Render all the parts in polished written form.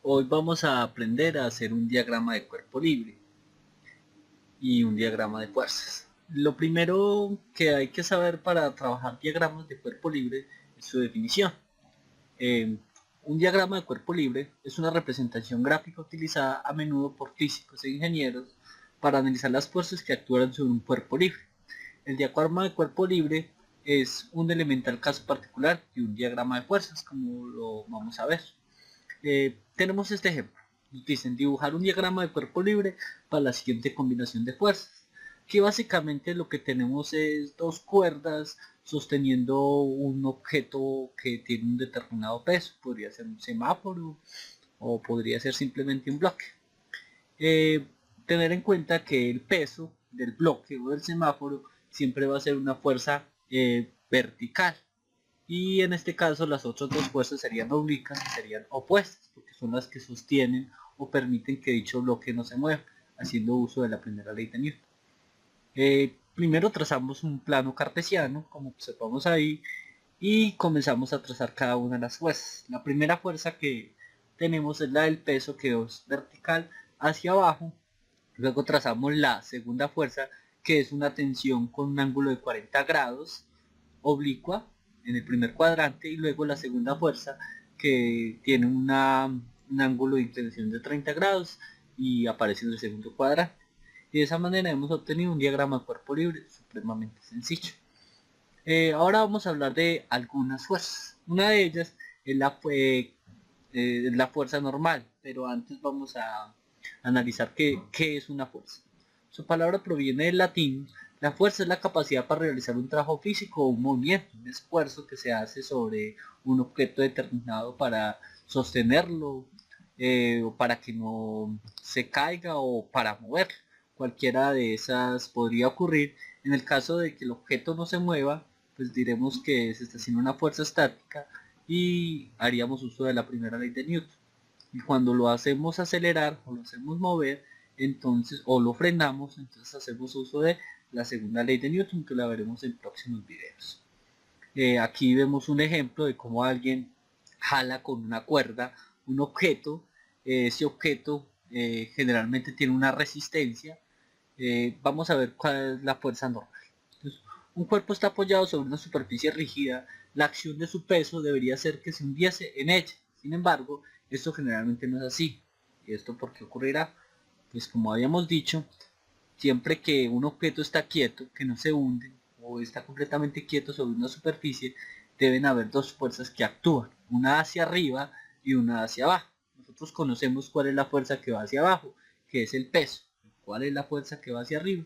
Hoy vamos a aprender a hacer un diagrama de cuerpo libre y un diagrama de fuerzas. Lo primero que hay que saber para trabajar diagramas de cuerpo libre es su definición. Eh, un diagrama de cuerpo libre es una representación gráfica utilizada a menudo por físicos e ingenieros para analizar las fuerzas que actúan sobre un cuerpo libre. El diagrama de cuerpo libre es un elemental caso particular de un diagrama de fuerzas, como lo vamos a ver. Tenemos este ejemplo. Nos dicen dibujar un diagrama de cuerpo libre para la siguiente combinación de fuerzas. Que básicamente lo que tenemos es dos cuerdas sosteniendo un objeto que tiene un determinado peso. Podría ser un semáforo o podría ser simplemente un bloque. Eh, Tener en cuenta que el peso del bloque o del semáforo siempre va a ser una fuerza vertical, y en este caso las otras dos fuerzas serían oblicuas y serían opuestas, porque son las que sostienen o permiten que dicho bloque no se mueva, haciendo uso de la primera ley de Newton. Primero trazamos un plano cartesiano, como observamos ahí, y comenzamos a trazar cada una de las fuerzas. La primera fuerza que tenemos es la del peso, que es vertical hacia abajo. Luego trazamos la segunda fuerza, que es una tensión con un ángulo de 40 grados oblicua en el primer cuadrante, y luego la segunda fuerza que tiene un ángulo de inclinación de 30 grados y aparece en el segundo cuadrante. Y de esa manera hemos obtenido un diagrama de cuerpo libre supremamente sencillo. Ahora vamos a hablar de algunas fuerzas. Una de ellas es la fuerza normal, pero antes vamos a analizar qué es una fuerza. Su palabra proviene del latín. La fuerza es la capacidad para realizar un trabajo físico o un movimiento, un esfuerzo que se hace sobre un objeto determinado para sostenerlo, o para que no se caiga o para moverlo. Cualquiera de esas podría ocurrir. En el caso de que el objeto no se mueva, pues diremos que se está haciendo una fuerza estática y haríamos uso de la primera ley de Newton. Y cuando lo hacemos acelerar o lo hacemos mover, entonces, o lo frenamos, entonces hacemos uso de la segunda ley de Newton, que la veremos en próximos videos. Aquí vemos un ejemplo de cómo alguien jala con una cuerda un objeto. Ese objeto generalmente tiene una resistencia. Vamos a ver cuál es la fuerza normal. Entonces, un cuerpo está apoyado sobre una superficie rígida. La acción de su peso debería ser que se hundiese en ella. Sin embargo, esto generalmente no es así. ¿Y esto por qué ocurrirá? Pues como habíamos dicho, siempre que un objeto está quieto, que no se hunde o está completamente quieto sobre una superficie, deben haber dos fuerzas que actúan, una hacia arriba y una hacia abajo. Nosotros conocemos cuál es la fuerza que va hacia abajo, que es el peso. ¿Cuál es la fuerza que va hacia arriba?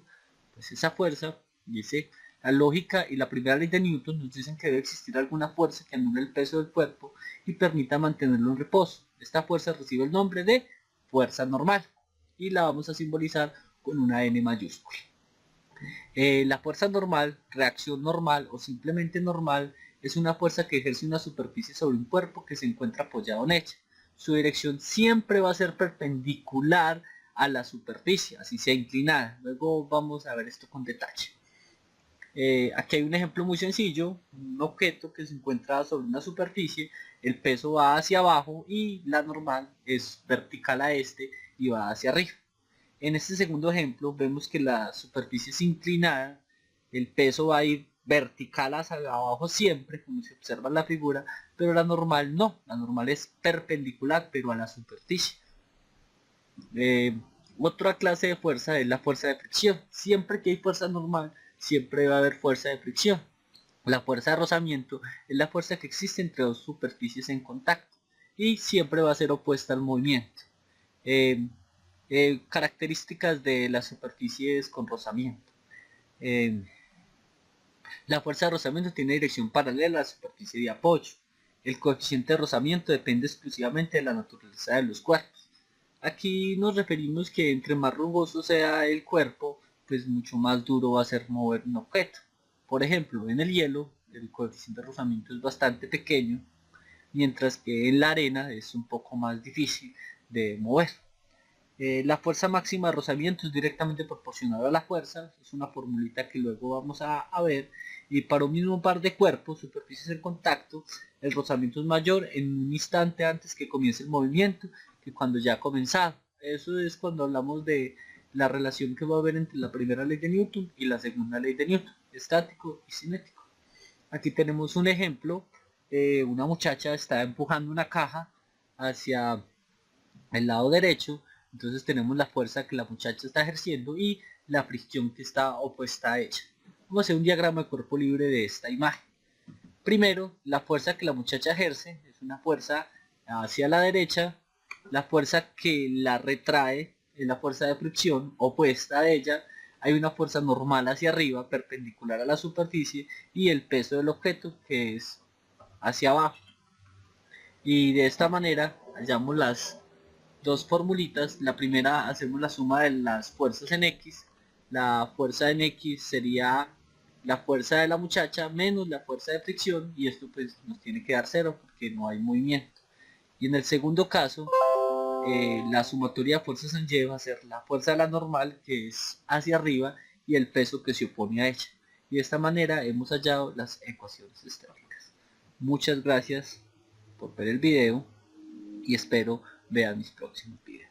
Pues esa fuerza, dice la lógica y la primera ley de Newton, nos dicen que debe existir alguna fuerza que anule el peso del cuerpo y permita mantenerlo en reposo. Esta fuerza recibe el nombre de fuerza normal y la vamos a simbolizar con una N mayúscula. La fuerza normal, reacción normal o simplemente normal es una fuerza que ejerce una superficie sobre un cuerpo que se encuentra apoyado en ella. Su dirección siempre va a ser perpendicular a la superficie, así sea inclinada. Luego vamos a ver esto con detalle. Aquí hay un ejemplo muy sencillo, un objeto que se encuentra sobre una superficie, el peso va hacia abajo y la normal es vertical a este y va hacia arriba. En este segundo ejemplo vemos que la superficie es inclinada, el peso va a ir vertical hacia abajo siempre, como se observa en la figura, pero la normal no, la normal es perpendicular pero a la superficie. Eh, Otra clase de fuerza es la fuerza de fricción. Siempre que hay fuerza normal, siempre va a haber fuerza de fricción. La fuerza de rozamiento es la fuerza que existe entre dos superficies en contacto y siempre va a ser opuesta al movimiento. Eh, Características de las superficies con rozamiento. Eh, la fuerza de rozamiento tiene dirección paralela a la superficie de apoyo. El coeficiente de rozamiento depende exclusivamente de la naturaleza de los cuerpos. Aquí nos referimos que entre más rugoso sea el cuerpo, pues mucho más duro va a ser mover un objeto. Por ejemplo, en el hielo, el coeficiente de rozamiento es bastante pequeño, mientras que en la arena es un poco más difícil de mover. La fuerza máxima de rozamiento es directamente proporcional a la fuerza, es una formulita que luego vamos a ver, y para un mismo par de cuerpos, superficies en contacto, el rozamiento es mayor en un instante antes que comience el movimiento que cuando ya ha comenzado. Eso es cuando hablamos de la relación que va a haber entre la primera ley de Newton y la segunda ley de Newton, estático y cinético. Aquí tenemos un ejemplo, una muchacha está empujando una caja hacia el lado derecho, entonces tenemos la fuerza que la muchacha está ejerciendo y la fricción que está opuesta a ella. Vamos a hacer un diagrama de cuerpo libre de esta imagen. Primero, la fuerza que la muchacha ejerce es una fuerza hacia la derecha, la fuerza que la retrae es la fuerza de fricción opuesta a ella, hay una fuerza normal hacia arriba, perpendicular a la superficie, y el peso del objeto que es hacia abajo. Y de esta manera hallamos las dos formulitas. La primera hacemos la suma de las fuerzas en X. La fuerza en X sería la fuerza de la muchacha menos la fuerza de fricción, y esto pues nos tiene que dar cero porque no hay movimiento. Y en el segundo caso, la sumatoria de fuerzas en Y va a ser la fuerza de la normal, que es hacia arriba, y el peso que se opone a ella. Y de esta manera hemos hallado las ecuaciones estáticas. Muchas gracias por ver el video y espero vean mis próximos videos.